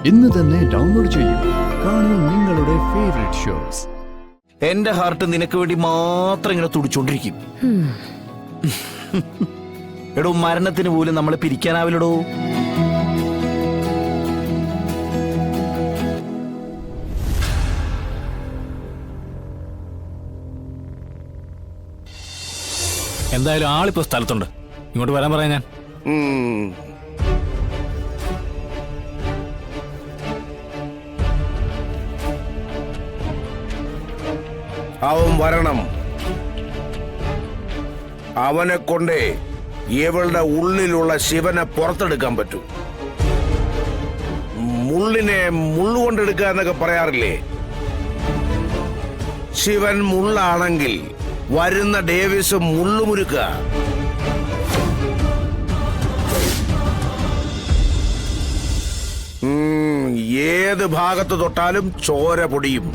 ഇന്ന് തന്നെ ഡൗൺലോഡ് ചെയ്യൂ. കാണൂ നിങ്ങളുടെ ഫേവറേറ്റ് ഷോസ്. എന്റെ ഹാർട്ട് നിനക്ക് വേണ്ടി മാത്രം ഇങ്ങനെ തുടിച്ചോണ്ടിരിക്കും. എടോ, മരണത്തിന് പോലും നമ്മളെ പിരിക്കാനാവില്ലടോ. എന്തായാലും ആളിപ്പോ സ്ഥലത്തുണ്ട്. ഇങ്ങോട്ട് വരാൻ പറയാം ഞാൻ. അവൻ വരണം. അവനെ കൊണ്ടേ ഇവളുടെ ഉള്ളിലുള്ള ശിവനെ പുറത്തെടുക്കാൻ പറ്റൂ. മുള്ളിനെ മുള്ളുകൊണ്ടെടുക്കുക എന്നൊക്കെ പറയാറില്ലേ? ശിവൻ മുള്ളാണെങ്കിൽ വരുന്ന ഡേവിസ് മുള്ളുമുരുക്കുക. ഏത് ഭാഗത്ത് തൊട്ടാലും ചോര പൊടിയും.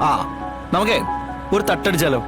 ആ, നമുക്കേ ഒരു തട്ടടിച്ചാലോ?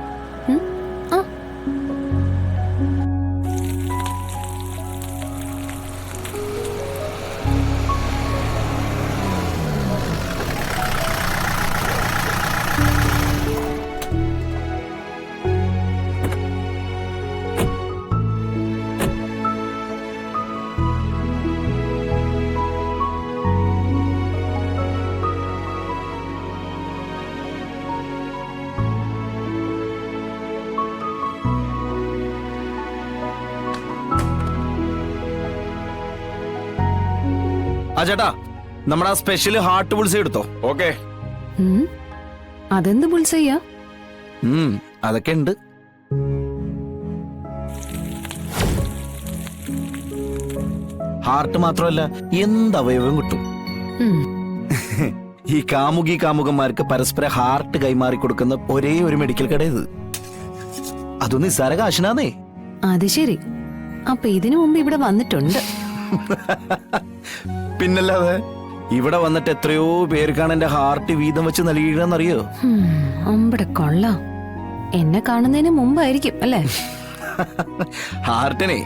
ആ ചേട്ടാ, നമ്മുടെ ആ സ്പെഷ്യൽ ഹാർട്ട് ബുൾസൈ എടുത്തോ. ഓക്കെ. അതെന്ത് ബുൾസയ്യാ? അതൊക്കെ ഉണ്ട്. ഹാർട്ട് മാത്രമല്ല, എന്ത് അവയവം കിട്ടും. ഈ കാമുകന്മാർക്ക് പരസ്പരം ഹാർട്ട് കൈമാറി കൊടുക്കുന്ന ഒരേ ഒരു മെഡിക്കൽ കട ഇത്. അതൊന്നും നിസ്സാര കാശിനാന്നേ. അത് ശരി. അപ്പൊ ഇതിനു മുമ്പ് ഇവിടെ വന്നിട്ടുണ്ട്. പിന്നല്ലാതെ ഇവിടെ വന്നിട്ട് എത്രയോ പേർക്കാണ് എന്റെ ഹാർട്ട് വീതം വെച്ച് നൽകിയെന്നറിയോ? അമ്പടെ കൊള്ളാം. എന്നെ കാണുന്നതിന് മുമ്പായിരിക്കും അല്ലേ? ഹാർട്ടിനെ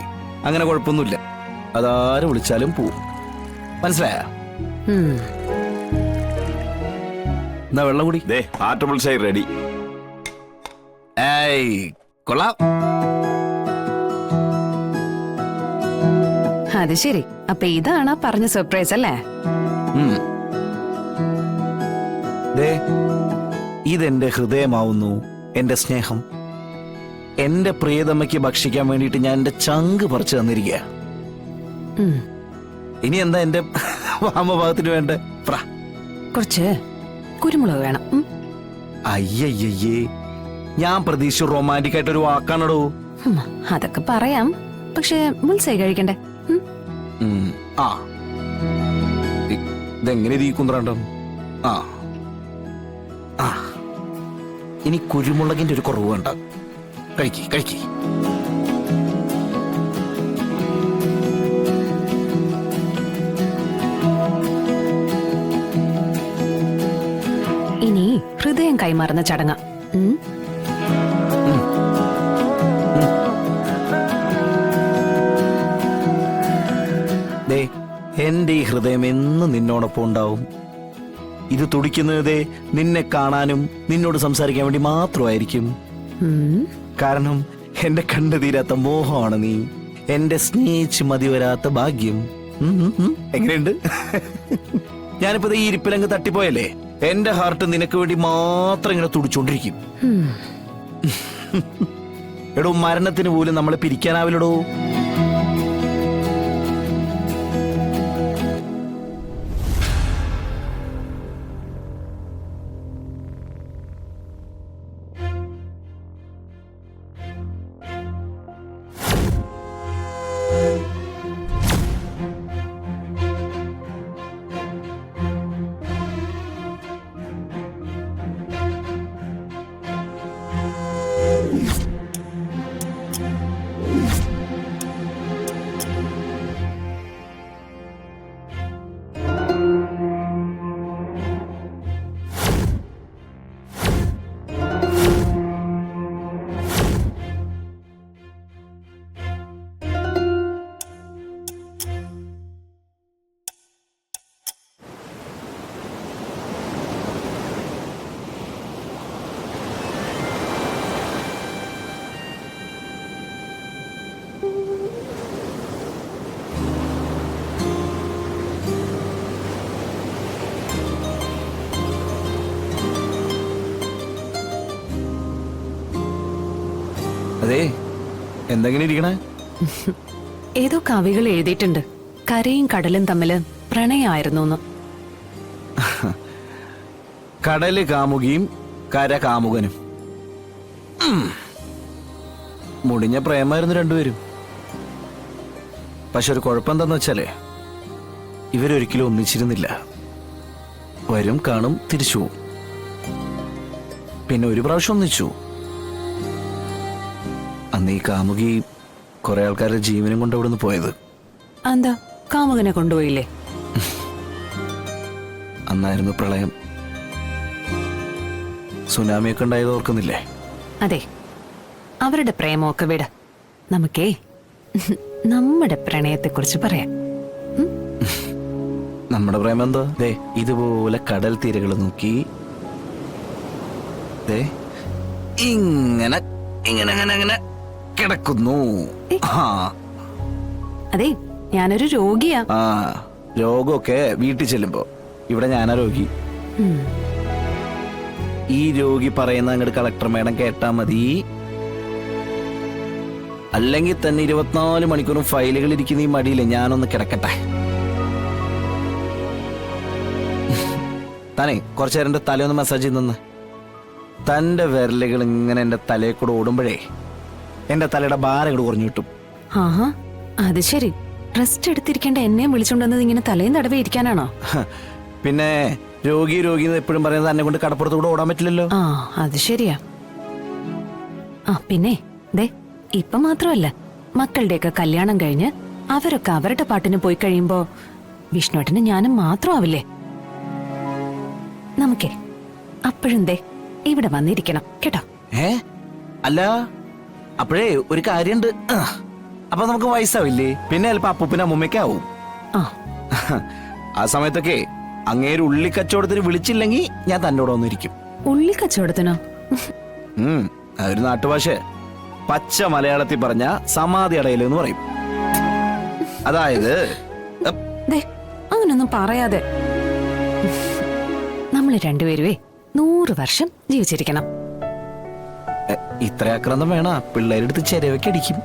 അങ്ങനെ കുഴപ്പമൊന്നുമില്ല. അതാരും വിളിച്ചാലും പോവും. മനസ്സിലായ? എന്നാ വെള്ളം കുടി. Heart bull's eye ready. ഏയ്, കൊള്ളാം. അത് ശരി. അപ്പൊ ഇതാണ് പറഞ്ഞ സർപ്രൈസ് അല്ലേ? ഇതെന്റെ ഹൃദയമാവുന്നു, എന്റെ സ്നേഹം. എന്റെ പ്രിയതമ്മയ്ക്ക് ഭക്ഷിക്കാൻ വേണ്ടിട്ട് ഞാൻ എന്റെ ചങ്ക് പറിച്ചു തന്നിരിക്കുക. ഇനി എന്താ എന്റെ വാമഭാഗത്തിന് വേണ്ട? കുറച്ച് കുരുമുളക് വേണം. അയ്യയ്യേ, ഞാൻ പ്രതീക്ഷിച്ചു റൊമാൻറ്റിക് ആയിട്ടൊരു വാക്കാണോ? അതൊക്കെ പറയാം, പക്ഷെ ബുൾസൈ കഴിക്കണ്ടേ? ആ, ഇതെങ്ങനെ ഈ കുന്ത്രണ്ടം? ആ ആ, ഇനി കുരുമുളകിന്റെ ഒരു കുറവ് വേണ്ട. കഴിക്കി കഴിക്കി. ഇനി ഹൃദയം കൈമാറുന്ന ചടങ്ങ. എന്റെ ഈ ഹൃദയം എന്നും നിന്നോടൊപ്പം ഉണ്ടാവും. ഇത് തുടിക്കുന്നതേ നിന്നെ കാണാനും നിന്നോട് സംസാരിക്കാൻ വേണ്ടി മാത്രമായിരിക്കും. കാരണം എന്റെ കണ്ടു തീരാത്ത മോഹമാണ് നീ. എന്റെ സ്നേഹിച്ച് മതി വരാത്ത ഭാഗ്യം. എങ്ങനെയുണ്ട്? ഞാനിപ്പോ ഈ ഇരിപ്പിലങ്ങ് തട്ടിപ്പോയല്ലേ. എന്റെ ഹാർട്ട് നിനക്ക് വേണ്ടി മാത്രം ഇങ്ങനെ തുടിച്ചോണ്ടിരിക്കും. എടോ, മരണത്തിന് പോലും നമ്മളെ പിരിക്കാനാവില്ലടോ. അതെ എന്തെങ്കിലും ഇരിക്കണേ? ഏതോ കവികൾ എഴുതിയിട്ടുണ്ട് കരയും കടലും തമ്മില് പ്രണയമായിരുന്നു. കടല് കാമുകിയും കര കാമുകനും. മുടിഞ്ഞ പ്രേമായിരുന്നു രണ്ടുപേരും. പക്ഷെ ഒരു കുഴപ്പം എന്താന്ന് വെച്ചാലേ ഇവരൊരിക്കലും ഒന്നിച്ചിരുന്നില്ല. വരും കാണും തിരിച്ചു പോവും. പിന്നെ ഒരു പ്രാവശ്യം ഒന്നിച്ചു. അന്ന് ഈ കാമുകി കുറെ ആൾക്കാരുടെ ജീവനും കൊണ്ട് അവിടുന്ന് പോയത്. എന്താ കാമുകനെ കൊണ്ടുപോയില്ലേ? അന്നായിരുന്നു പ്രളയം. സുനാമിയൊക്കെ ഉണ്ടായത് ഓർക്കുന്നില്ലേ? അതെ, അവരുടെ പ്രേമമൊക്കെ വിട. നമുക്കേ നമ്മുടെ പ്രണയത്തെക്കുറിച്ച് പറയാം. നമ്മുടെ പ്രേമം എന്തോ ദേ ഇതുപോലെ കടൽ തീരകൾ നോക്കി ദേ ഇങ്ങനെ ഇങ്ങനെ അങ്ങനെ അങ്ങനെ കിടക്കുന്നു. ആ അതെ, ഞാനൊരു രോഗിയാ. ആ രോഗമൊക്കെ വീട്ടിൽ ചെല്ലുമ്പോ ഇവിടെ ഞാനാ രോഗി. ഈ രോഗി പറയുന്ന അങ്ങോട്ട് കളക്ടർ മേഡം കേട്ടാ മതി. അല്ലെങ്കിൽ തന്നെ 24 മണിക്കൂറും ഫയലുകൾ ഇരിക്കുന്ന ഈ മടിയില്ലേ ഞാനൊന്ന് കിടക്കട്ടെ. താനേ കുറച്ചു നേരം എന്റെ തലയൊന്ന് മസാജ് ചെയ്യുന്ന. തന്റെ വിരലുകൾ ഇങ്ങനെ എന്റെ തലയെ കൂടെ ഓടുമ്പോഴേ എന്റെ തലയുടെ ഭാരം ഇങ്ങോട്ട് കുറഞ്ഞു കിട്ടും. ആഹാ, അത് ശരി. റെസ്റ്റ് എടുത്തിരിക്കേണ്ട എന്നെ വിളിച്ചോണ്ടുവന്നത് ഇങ്ങനെ തലയും തടവി ഇരിക്കാനാണോ? പിന്നെ രോഗി രോഗി എന്ന് എപ്പോഴും പറയുന്നത് തന്നെ കൊണ്ട് കടപ്പുറത്ത് കൂടെ ഓടാൻ പറ്റില്ലല്ലോ. ആ, അത് ശരിയാ. ആ പിന്നെ ദേ ഇപ്പൊ മാത്രമല്ല, മക്കളുടെയൊക്കെ കല്യാണം കഴിഞ്ഞ് അവരൊക്കെ അവരുടെ പാട്ടിന് പോയി കഴിയുമ്പോ വിഷ്ണുവേട്ടന് ഞാനും മാത്രമാവില്ലേ? നമുക്കേ അപ്പോഴും ദേ ഇവിടെ വന്നിരിക്കണം കേട്ടോ. അല്ല അപ്പോഴേ ഒരു കാര്യണ്ട്. അപ്പൊ നമുക്ക് വയസ്സാവില്ലേ? പിന്നെ ചിലപ്പോ അപ്പൂപ്പിന് അമ്മൂമ്മയ്ക്കാവും. ആ ആ സമയത്തൊക്കെ അങ്ങേര് ഉള്ളിക്കച്ചവടത്തിന് വിളിച്ചില്ലെങ്കിൽ ഞാൻ തന്നോട് വന്നിരിക്കും. ഉള്ളി കച്ചവടത്തിനോ? അതൊരു നാട്ടുഭാഷ. പച്ച മലയാളത്തിൽ പറഞ്ഞ സമാധി അടയല് എന്ന് പറയും. അതായത് ദേ അങ്ങനൊന്നും പറയാതെ. നമ്മള് രണ്ടുപേരുവേ 100 വർഷം ജീവിച്ചിരിക്കണം. ഇത്ര ആക്രാന്തം വേണ പിള്ളേരെടുത്ത് ചെരവയ്ക്ക് അടിക്കും.